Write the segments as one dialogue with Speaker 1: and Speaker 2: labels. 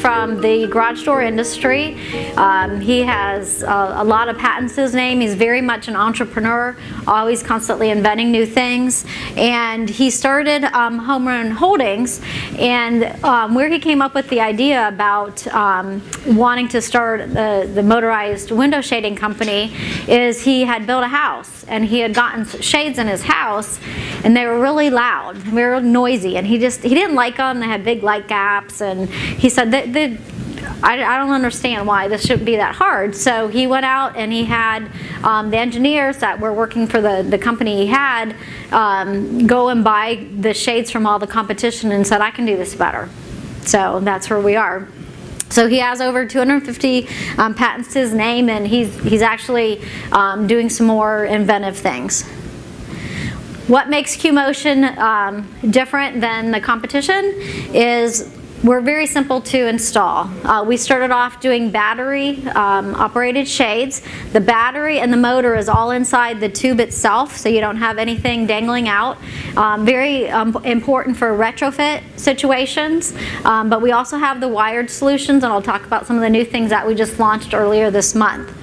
Speaker 1: from the garage door industry. He has a lot of patents to his name. He's very much an entrepreneur, always constantly inventing new things. And he started Home Run Holdings, and where he came up with the idea about wanting to start the motorized window shading company is he had built a house, and he had gotten shades in his house, and they were really loud, very noisy, and he didn't like them. They had big light gaps, and he said I don't understand why this shouldn't be that hard. So he went out and he had the engineers that were working for the company he had go and buy the shades from all the competition and said, I can do this better. So that's where we are. So he has over 250 patents to his name, and he's actually doing some more inventive things. What makes QMotion different than the competition is we're very simple to install. We started off doing battery operated shades. The battery and the motor is all inside the tube itself, so you don't have anything dangling out. Very important for retrofit situations, but we also have the wired solutions, and I'll talk about some of the new things that we just launched earlier this month.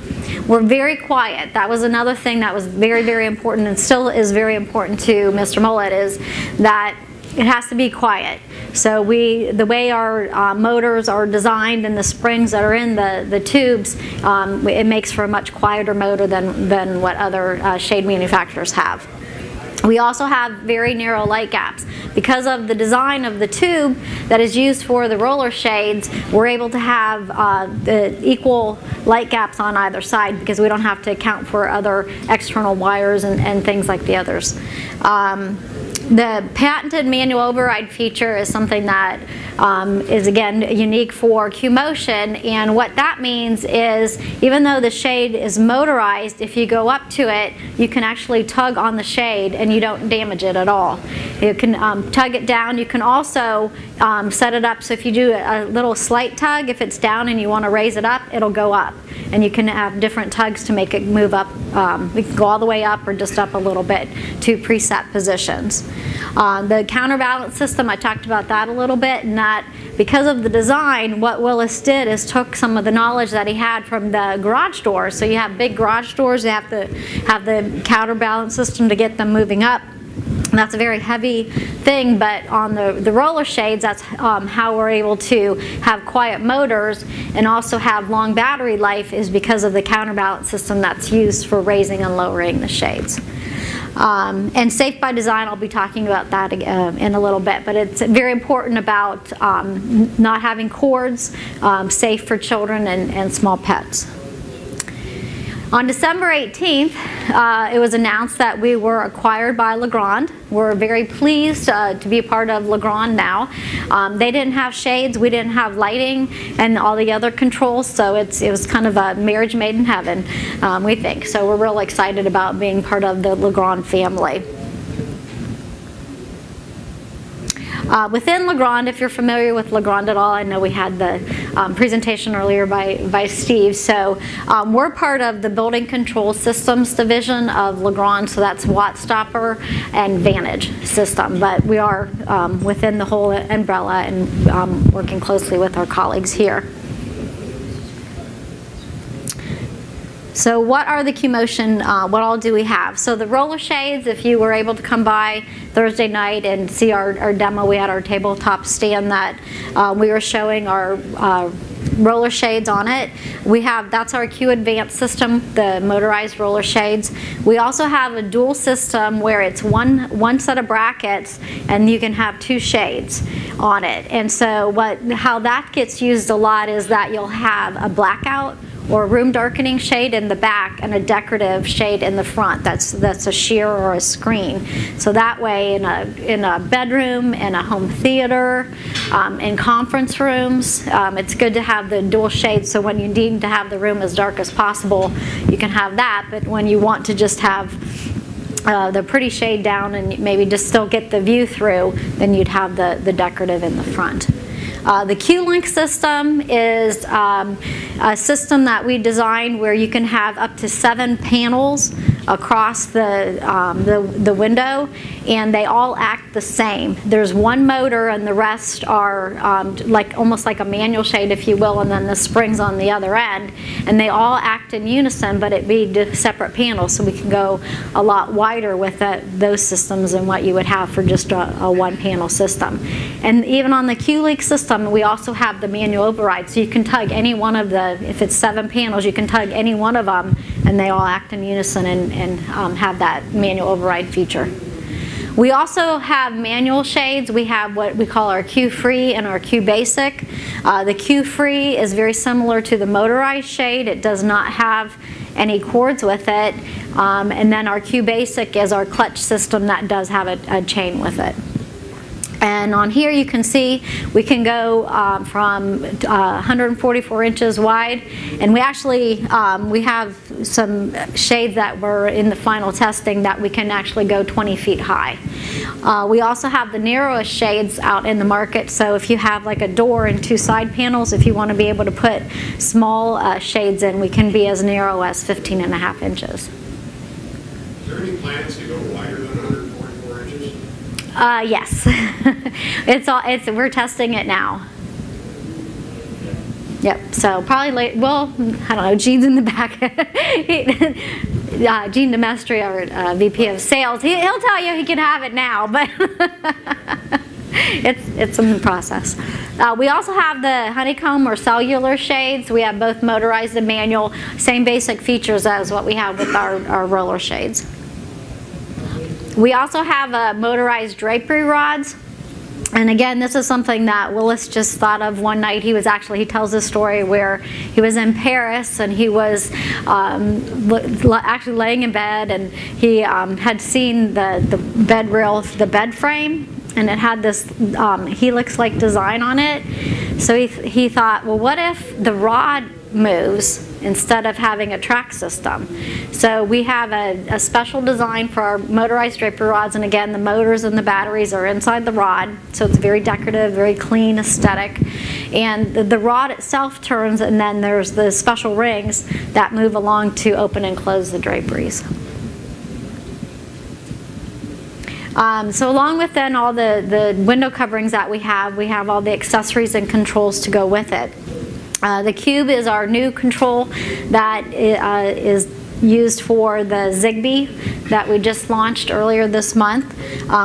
Speaker 1: We're very quiet. That was another thing that was very, very important, and still is very important to Mr. Mullet, is that it has to be quiet. So the way our motors are designed and the springs that are in the tubes, it makes for a much quieter motor than what other shade manufacturers have. We also have very narrow light gaps. Because of the design of the tube that is used for the roller shades, we're able to have the equal light gaps on either side because we don't have to account for other external wires and things like the others. The patented manual override feature is something that is, again, unique for QMotion, and what that means is even though the shade is motorized, if you go up to it, you can actually tug on the shade and you don't damage it at all. You can tug it down. You can also set it up so if you do a little slight tug, if it's down and you want to raise it up, it'll go up. And you can have different tugs to make it move up. We can go all the way up or just up a little bit to preset positions. The counterbalance system, I talked about that a little bit, and that because of the design, what Willis did is took some of the knowledge that he had from the garage doors. So you have big garage doors, you have to have the counterbalance system to get them moving up. And that's a very heavy thing, but on the roller shades, that's how we're able to have quiet motors and also have long battery life, is because of the counterbalance system that's used for raising and lowering the shades. And safe by design, I'll be talking about that in a little bit, but it's very important about not having cords, safe for children and small pets. On December 18th, it was announced that we were acquired by Legrand. We're very pleased to be a part of Legrand now. They didn't have shades, we didn't have lighting, and all the other controls, so it was kind of a marriage made in heaven, we think. So we're real excited about being part of the Legrand family. Within Legrand, if you're familiar with Legrand at all, I know we had the presentation earlier by Steve. So we're part of the Building Control Systems division of Legrand, so that's Wattstopper and Vantage system. But we are within the whole umbrella and working closely with our colleagues here. So what are the QMotion, what all do we have? So the roller shades, if you were able to come by Thursday night and see our demo, we had our tabletop stand that we were showing our roller shades on it. That's our Q Advanced system, the motorized roller shades. We also have a dual system where it's one set of brackets and you can have two shades on it. And so how that gets used a lot is that you'll have a blackout or room darkening shade in the back and a decorative shade in the front. That's a sheer or a screen. So that way in a bedroom, in a home theater, in conference rooms, it's good to have the dual shades, so when you need to have the room as dark as possible, you can have that. But when you want to just have the pretty shade down and maybe just still get the view through, then you'd have the decorative in the front. The Q-Link system is a system that we designed where you can have up to 7 panels across the window, and they all act the same. There's one motor, and the rest are almost like a manual shade, if you will, and then the springs on the other end, and they all act in unison, but it be separate panels, so we can go a lot wider with those systems than what you would have for just a one-panel system. And even on the QLeak system, we also have the manual override, so you can tug any one of if it's 7 panels, you can tug any one of them, and they all act in unison and have that manual override feature. We also have manual shades. We have what we call our Q-Free and our Q-Basic. The Q-Free is very similar to the motorized shade. It does not have any cords with it. And then our Q-Basic is our clutch system that does have a chain with it. And on here you can see we can go from 144 inches wide, and we actually we have some shades that were in the final testing that we can actually go 20 feet high. We also have the narrowest shades out in the market, so if you have like a door and 2 side panels, if you want to be able to put small shades in, we can be as narrow as 15.5 inches.
Speaker 2: Is there any plans to go wider than 144 inches?
Speaker 1: Yes. We're testing it now. Yep, so probably late, well, I don't know, Gene's in the back. Gene Demestri, our VP of Sales, he'll tell you he can have it now, but it's in the process. We also have the honeycomb or cellular shades. We have both motorized and manual, same basic features as what we have with our roller shades. We also have motorized drapery rods. And again, this is something that Willis just thought of one night. He tells this story where he was in Paris and he was actually laying in bed, and he had seen the bed rail, the bed frame, and it had this helix-like design on it. So he thought, well, what if the rod moves instead of having a track system? So we have a special design for our motorized drapery rods, and again, the motors and the batteries are inside the rod, so it's very decorative, very clean aesthetic. And the rod itself turns, and then there's the special rings that move along to open and close the draperies. So along with then all the window coverings that we have all the accessories and controls to go with it. The Cube is our new control that is used for the Zigbee that we just launched earlier this month.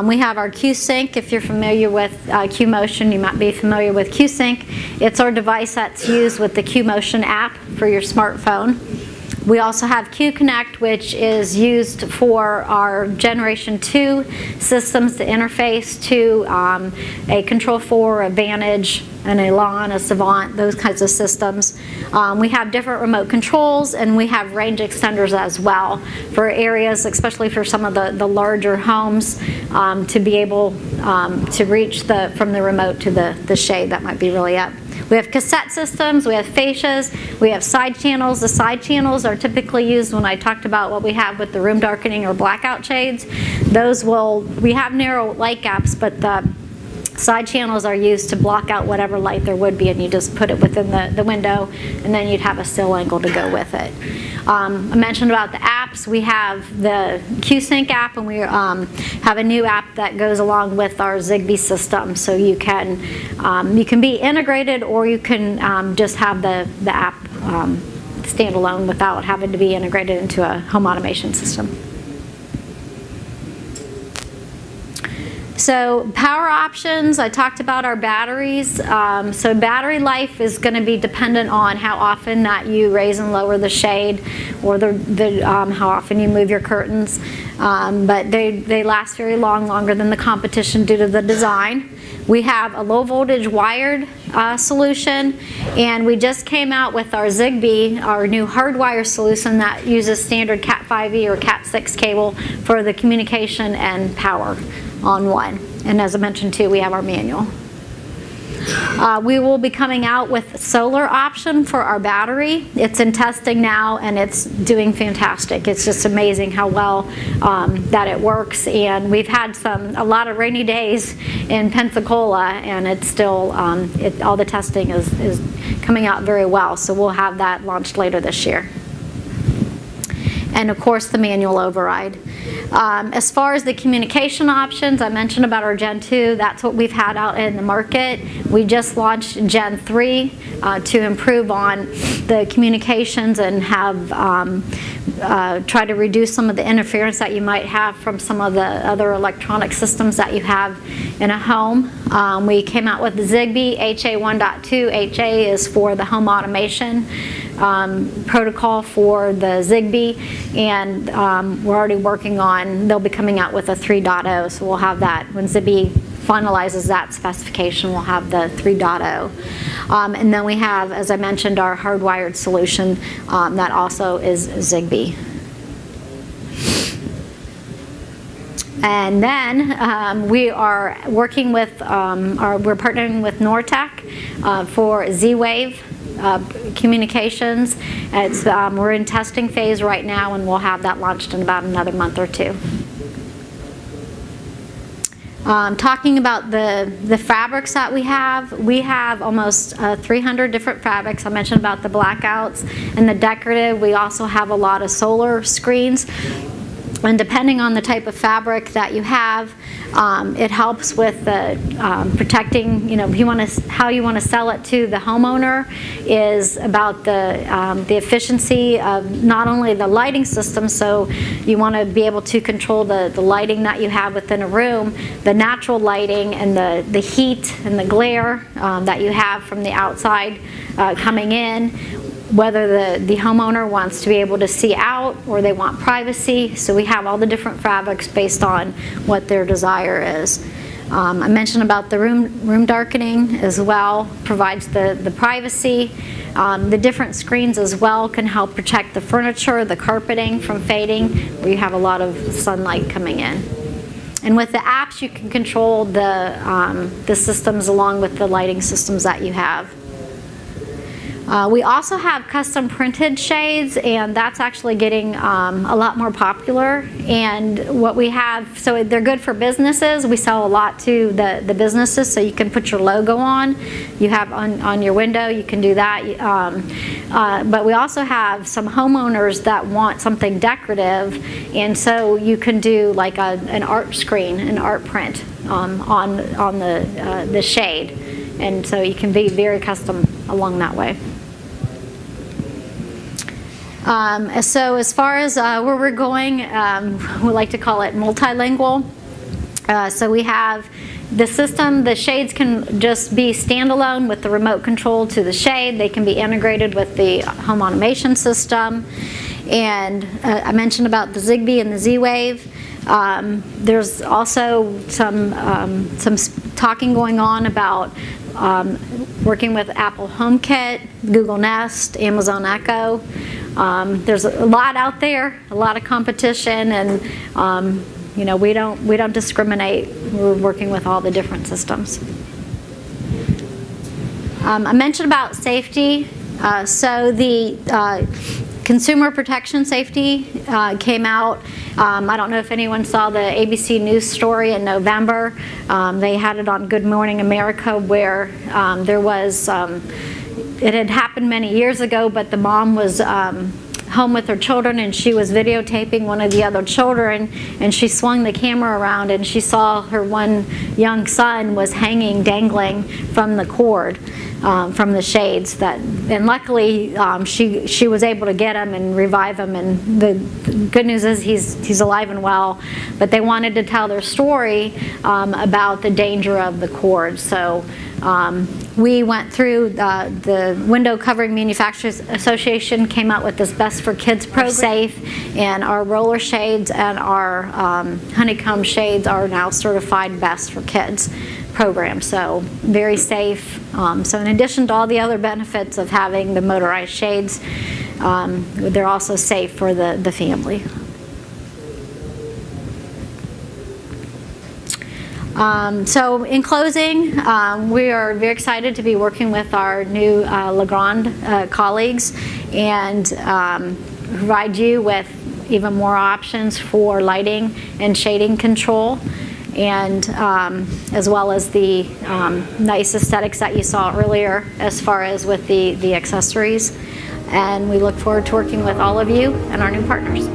Speaker 1: We have our QSync. If you're familiar with QMotion, you might be familiar with QSync. It's our device that's used with the QMotion app for your smartphone. We also have QConnect, which is used for our Generation 2 systems to interface to a Control4, a Vantage, an Elan, a Savant, those kinds of systems. We have different remote controls, and we have range extenders as well for areas, especially for some of the larger homes, to be able to reach from the remote to the shade that might be really up. We have cassette systems, we have fascias, we have side channels. The side channels are typically used when I talked about what we have with the room darkening or blackout shades. We have narrow light gaps, but the side channels are used to block out whatever light there would be, and you just put it within the window, and then you'd have a still angle to go with it. I mentioned about the apps. We have the QSync app, and we have a new app that goes along with our Zigbee system. So you can be integrated, or you can just have the app standalone without having to be integrated into a home automation system. So power options, I talked about our batteries. So battery life is going to be dependent on how often that you raise and lower the shade, or how often you move your curtains. But they last very longer than the competition due to the design. We have a low voltage wired solution, and we just came out with our Zigbee, our new hardwire solution that uses standard Cat5e or Cat6 cable for the communication and power on one. And as I mentioned too, we have our manual. We will be coming out with solar option for our battery. It's in testing now, and it's doing fantastic. It's just amazing how well that it works. And we've had a lot of rainy days in Pensacola, and it's still all the testing is coming out very well. So we'll have that launched later this year. and of course the manual override. As far as the communication options, I mentioned about our Gen 2. That's what we've had out in the market. We just launched Gen 3 to improve on the communications and have try to reduce some of the interference that you might have from some of the other electronic systems that you have in a home. We came out with the Zigbee HA 1.2. HA is for the home automation protocol for the Zigbee, and we're already working on, they'll be coming out with a 3.0, so we'll have that when Zigbee finalizes that specification. We'll have the 3.0. And then we have, as I mentioned, our hardwired solution that also is Zigbee. And then we are working with, we're partnering with Nortec for Z-Wave communications. It's, we're in testing phase right now, and we'll have that launched in about another month or two. Talking about the fabrics that we have almost 300 different fabrics. I mentioned about the blackouts and the decorative. We also have a lot of solar screens. And depending on the type of fabric that you have, it helps with the protecting, you know, how you want to sell it to the homeowner is about the efficiency of not only the lighting system, so you want to be able to control the lighting that you have within a room, the natural lighting and the heat and the glare that you have from the outside coming in, whether the homeowner wants to be able to see out or they want privacy. So we have all the different fabrics based on what their desire is. I mentioned about the room darkening as well, provides the privacy. The different screens as well can help protect the furniture, the carpeting from fading, where you have a lot of sunlight coming in. And with the apps, you can control the systems along with the lighting systems that you have. We also have custom printed shades, and that's actually getting a lot more popular. And what we have, so they're good for businesses. We sell a lot to the businesses, so you can put your logo on. You have on your window, you can do that. But we also have some homeowners that want something decorative, and so you can do like an art screen, an art print on the shade. And so you can be very custom along that way. So as far as where we're going, we like to call it multilingual. So we have the system, the shades can just be standalone with the remote control to the shade. They can be integrated with the home automation system. And I mentioned about the Zigbee and the Z-Wave. There's also some talking going on about working with Apple HomeKit, Google Nest, Amazon Echo. There's a lot out there, a lot of competition, and you know, we don't discriminate. We're working with all the different systems. I mentioned about safety. So the Consumer Protection Safety came out. I don't know if anyone saw the ABC News story in November. They had it on Good Morning America, where there was, it had happened many years ago, but the mom was home with her children, and she was videotaping one of the other children, and she swung the camera around, and she saw her one young son was hanging, dangling from the cord. From the shades, and luckily she was able to get him and revive him, and the good news is he's alive and well. But they wanted to tell their story about the danger of the cord. So we went through the Window Covering Manufacturers Association came out with this Best for Kids program, safe, and our roller shades and our honeycomb shades are now certified Best for Kids program, so very safe. So in addition to all the other benefits of having the motorized shades, they're also safe for the family. So in closing, we are very excited to be working with our new Legrand colleagues and provide you with even more options for lighting and shading control, and as well as the nice aesthetics that you saw earlier as far as with the accessories. And we look forward to working with all of you and our new partners.